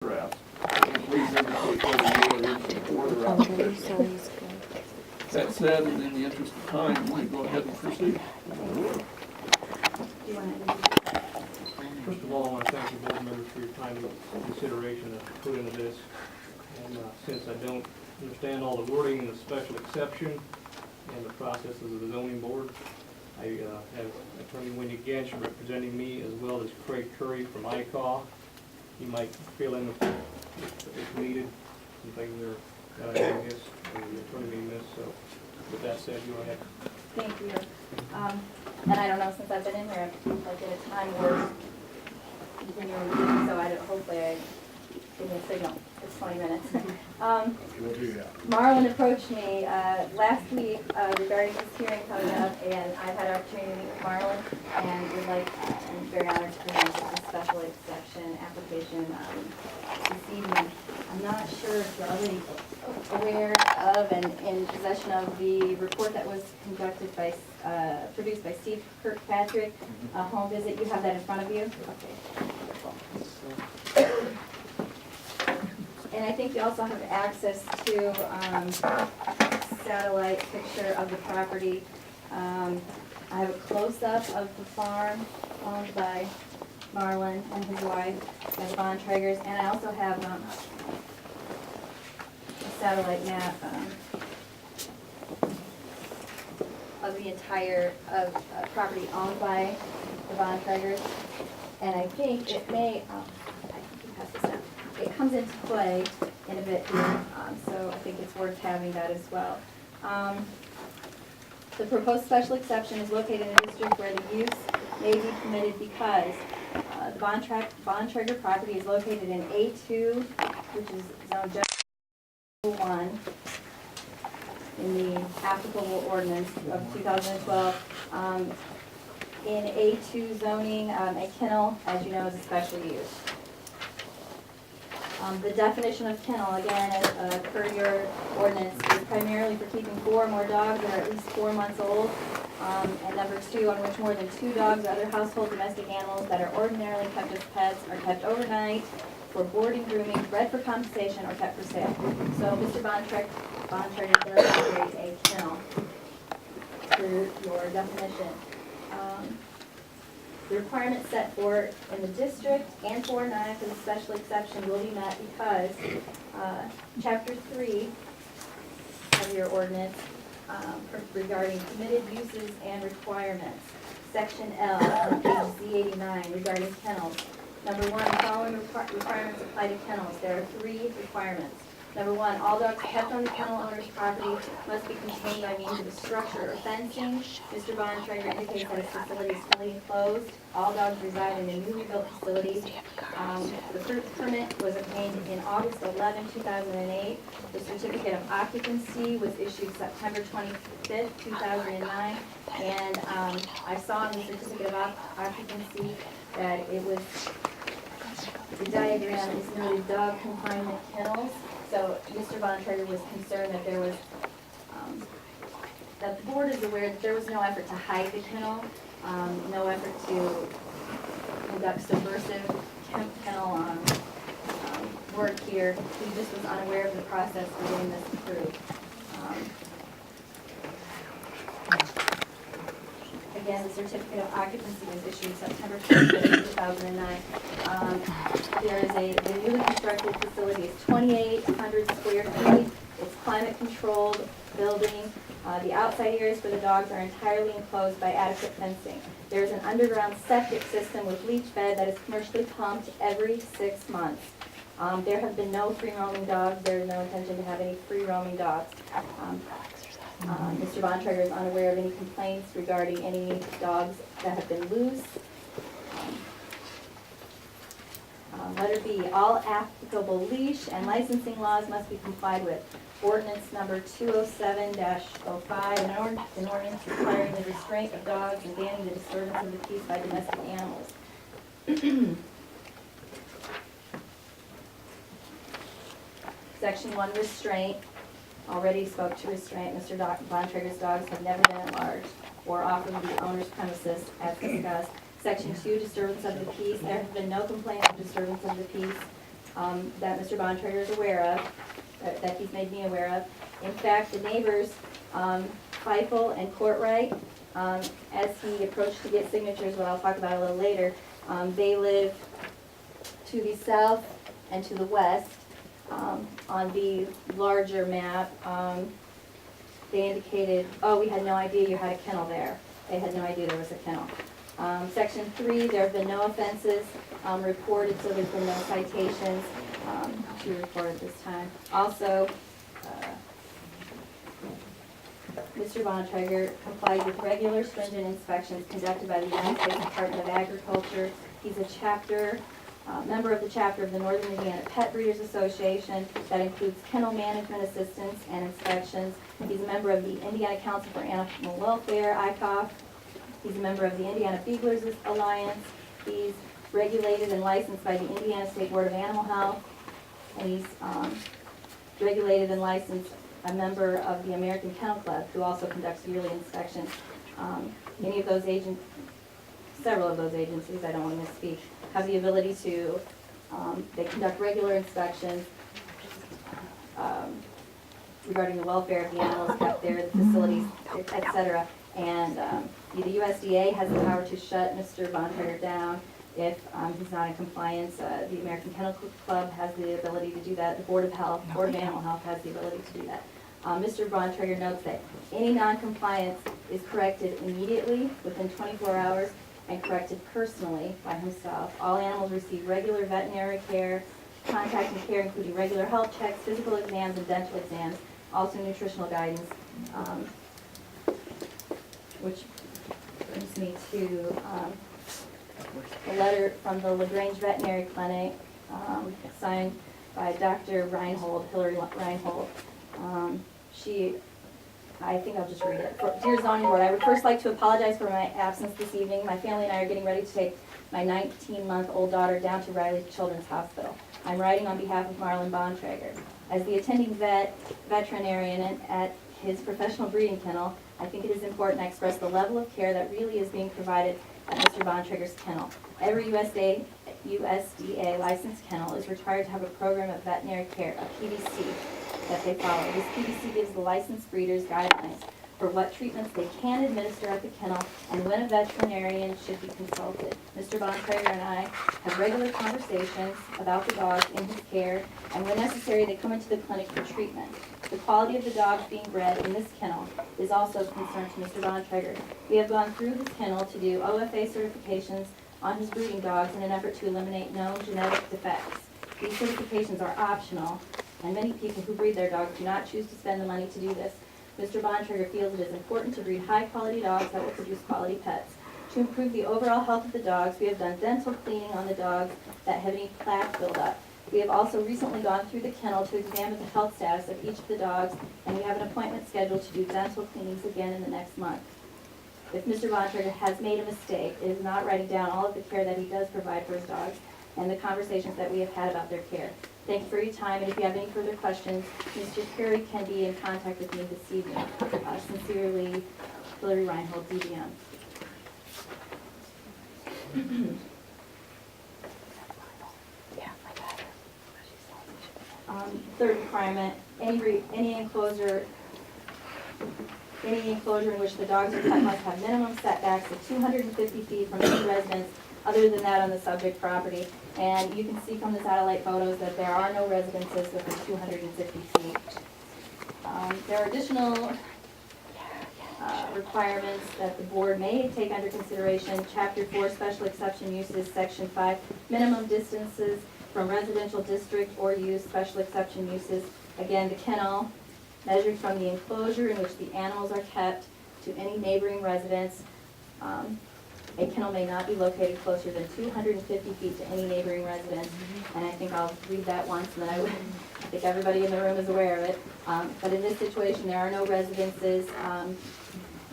draft. Please indicate whether you are in support or opposition. That said, and in the interest of time, you may go ahead and proceed. First of all, I want to thank the board members for your time and consideration of put into this. And since I don't understand all the wording and the special exception and the processes of the zoning board, I have Attorney Wendy Gensch representing me, as well as Craig Curry from ICAW. He might fill in if needed. Some things are, I guess, the attorney may miss. So with that said, go ahead. Thank you. And I don't know, since I've been in here, like at a time where continuing meeting, so hopefully I give me a signal. It's 20 minutes. We'll do that. Marlin approached me last week regarding this hearing coming up, and I've had an opportunity to meet with Marlin, and would like, and very honored to present a special exception application this evening. I'm not sure if you're already aware of and in possession of the report that was conducted by, produced by Steve Kirkpatrick, a home visit. You have that in front of you? Okay, wonderful. And I think you also have access to satellite picture of the property. I have a close-up of the farm owned by Marlin and his wife, by the Bontragers, and I also have a satellite map of the entire property owned by the Bontragers. And I think it may, I can pass this out. It comes into play in a bit here, so I think it's worth having that as well. The proposed special exception is located in a district where the use may be permitted because the Bontrager property is located in A2, which is zone General 1 in the applicable ordinance of 2012. In A2 zoning, a kennel, as you know, is a special use. The definition of kennel, again, as per your ordinance, is primarily for keeping 4 or more dogs that are at least 4 months old. And number 2, on which more than 2 dogs or other household domestic animals that are ordinarily kept as pets are kept overnight for boarding, grooming, bred for compensation, or kept for sale. So Mr. Bontrager does operate a kennel through your definition. The requirements set forth in the district and 4.9 for the special exception will be met because Chapter 3 of your ordinance regarding permitted uses and requirements, Section L on page Z89 regarding kennels. Number 1, the following requirements apply to kennels. There are 3 requirements. Number 1, all dogs kept on the kennel owner's property must be contained by means of a structure or fencing. Mr. Bontrager indicates that his facility is fully enclosed. All dogs reside in a newly built facility. The permit was obtained in August 11, 2008. The certificate of occupancy was issued September 25th, 2009. And I saw in the certificate of occupancy that it was, the diagram is noted dog confinement kennels. So Mr. Bontrager was concerned that there was, that the board is aware that there was no effort to hide the kennel, no effort to conduct subversive kennel work here. He just was unaware of the process for getting this approved. Again, the certificate of occupancy was issued September 25th, 2009. There is the newly constructed facility is 2,800 square feet. It's climate-controlled building. The outside areas for the dogs are entirely enclosed by adequate fencing. There's an underground septic system with leach bed that is commercially pumped every 6 months. There have been no free-roaming dogs. There is no intention to have any free-roaming dogs. Mr. Bontrager is unaware of any complaints regarding any dogs that have been loose. Letter B, all applicable leash and licensing laws must be complied with. Ordinance number 207-05, an ordinance requiring the restraint of dogs and banning the disturbance of the peace by domestic animals. Section 1, restraint. Already spoke to restraint. Mr. Bontrager's dogs have never been at large or offered to the owner's premises as discussed. Section 2, disturbance of the peace. There have been no complaints of disturbance of the peace. that Mr. Bontrager is aware of, that he's made me aware of. In fact, the neighbors, Feifel and Courtright, as he approached to get signatures, what I'll talk about a little later, they live to the south and to the west. On the larger map, they indicated, oh, we had no idea you had a kennel there. They had no idea there was a kennel. Section 3, there have been no offenses reported, so there's been no citations to report at this time. Also, Mr. Bontrager complied with regular stringent inspections conducted by the United States Department of Agriculture. He's a member of the chapter of the Northern Indiana Pet Breeders Association that includes kennel management assistance and inspections. He's a member of the Indiana Council for Animal Welfare, ICOF. He's a member of the Indiana Beaglers Alliance. He's regulated and licensed by the Indiana State Board of Animal Health. And he's regulated and licensed a member of the American Kennel Club, who also conducts yearly inspections. Any of those several of those agencies, I don't want to misspeak, have the ability to, they conduct regular inspections regarding the welfare of the animals kept there, the facilities, et cetera. And the USDA has the power to shut Mr. Bontrager down if he's not in compliance. The American Kennel Club has the ability to do that. The Board of Animal Health has the ability to do that. Mr. Bontrager notes that any noncompliance is corrected immediately within 24 hours and corrected personally by himself. All animals receive regular veterinary care, contact and care including regular health checks, physical exams, and dental exams, also nutritional guidance, which brings me to a letter from the LaGrange Veterinary Clinic, signed by Dr. Reinhold, Hillary Reinhold. I think I'll just read it. Dear Zoning Board, I would first like to apologize for my absence this evening. My family and I are getting ready to take my 19-month-old daughter down to Riley Children's Hospital. I'm writing on behalf of Marlin Bontrager. As the attending veterinarian at his professional breeding kennel, I think it is important I express the level of care that really is being provided at Mr. Bontrager's kennel. Every USDA licensed kennel is required to have a program of veterinary care, a PVC, that they follow. This PVC gives the licensed breeders guidelines for what treatments they can administer at the kennel and when a veterinarian should be consulted. Mr. Bontrager and I have regular conversations about the dogs in his care, and when necessary, they come into the clinic for treatment. The quality of the dogs being bred in this kennel is also of concern to Mr. Bontrager. We have gone through his kennel to do OFA certifications on his breeding dogs in an effort to eliminate known genetic defects. These certifications are optional, and many people who breed their dogs do not choose to spend the money to do this. Mr. Bontrager feels it is important to breed high-quality dogs that will produce quality pets. To improve the overall health of the dogs, we have done dental cleaning on the dogs that have any plaque buildup. We have also recently gone through the kennel to examine the health status of each of the dogs, and we have an appointment scheduled to do dental cleanings again in the next month. If Mr. Bontrager has made a mistake, it is not writing down all of the care that he does provide for his dogs and the conversations that we have had about their care. Thank you for your time, and if you have any further questions, Mr. Perry can be in contact with me this evening. Sincerely, Hillary Reinhold, DBM. Third requirement, any enclosure in which the dogs are kept must have minimum setbacks of 250 feet from any residence other than that on the subject property. And you can see from the satellite photos that there are no residences within 250 feet. There are additional requirements that the board may take under consideration. Chapter 4, Special Exception Uses, Section 5, minimum distances from residential district or use, special exception uses. Again, the kennel measured from the enclosure in which the animals are kept to any neighboring residence. A kennel may not be located closer than 250 feet to any neighboring residence. And I think I'll read that once, and then I think everybody in the room is aware of it. But in this situation, there are no residences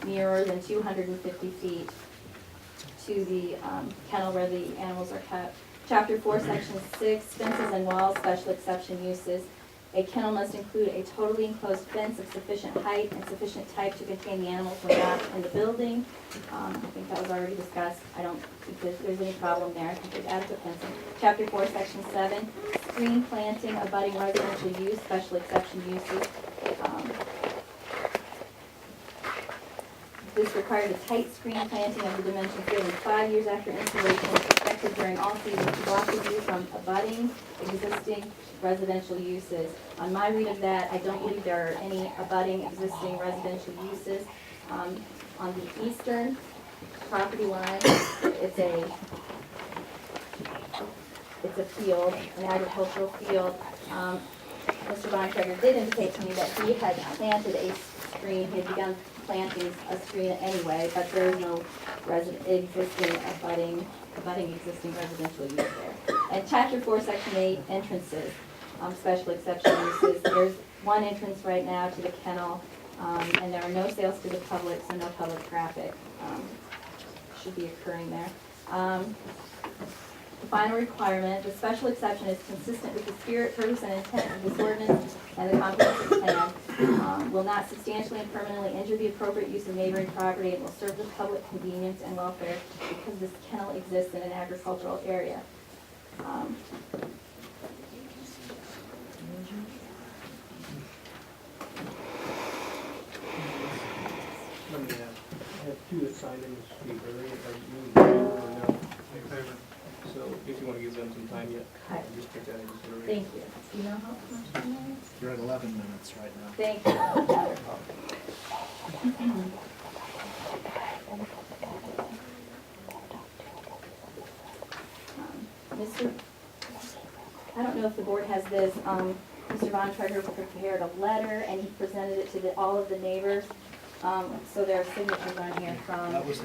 nearer than 250 feet to the kennel where the animals are kept. Chapter 4, Section 6, fences and walls, special exception uses. A kennel must include a totally enclosed fence of sufficient height and sufficient type to contain the animals when not in the building. I think that was already discussed. I don't think there's any problem there. I think there's adequate fencing. Chapter 4, Section 7, screen planting abutting residential use, special exception uses. This requires a tight screen planting of the dimensions given 5 years after installation, protected during all seasons to block the view from abutting existing residential uses. On my read of that, I don't believe there are any abutting existing residential uses. On the eastern property line, it's a field, an agricultural field. Mr. Bontrager did indicate to me that he had planted a screen, he had begun planting a screen anyway, but there is no abutting existing residential use there. And chapter 4, section 8, entrances, special exception uses. There's one entrance right now to the kennel, and there are no sales to the public, so no public traffic should be occurring there. The final requirement, the special exception is consistent with the spirit, purpose, and intent of this ordinance and the comprehensive plan, will not substantially and permanently injure the appropriate use of neighboring property, and will serve the public convenience and welfare because this kennel exists in an agricultural area. Let me I have two assigned in the street. Are they, or no? In favor. So if you want to give them some time yet, Hi. just take that into consideration. Thank you. Do you know how much time it is? You're at 11 minutes right now. Thank you. Wonderful. Mr. I don't know if the board has this, Mr. Bontrager prepared a letter and he presented it to all of the neighbors. So there are signatures on here from That was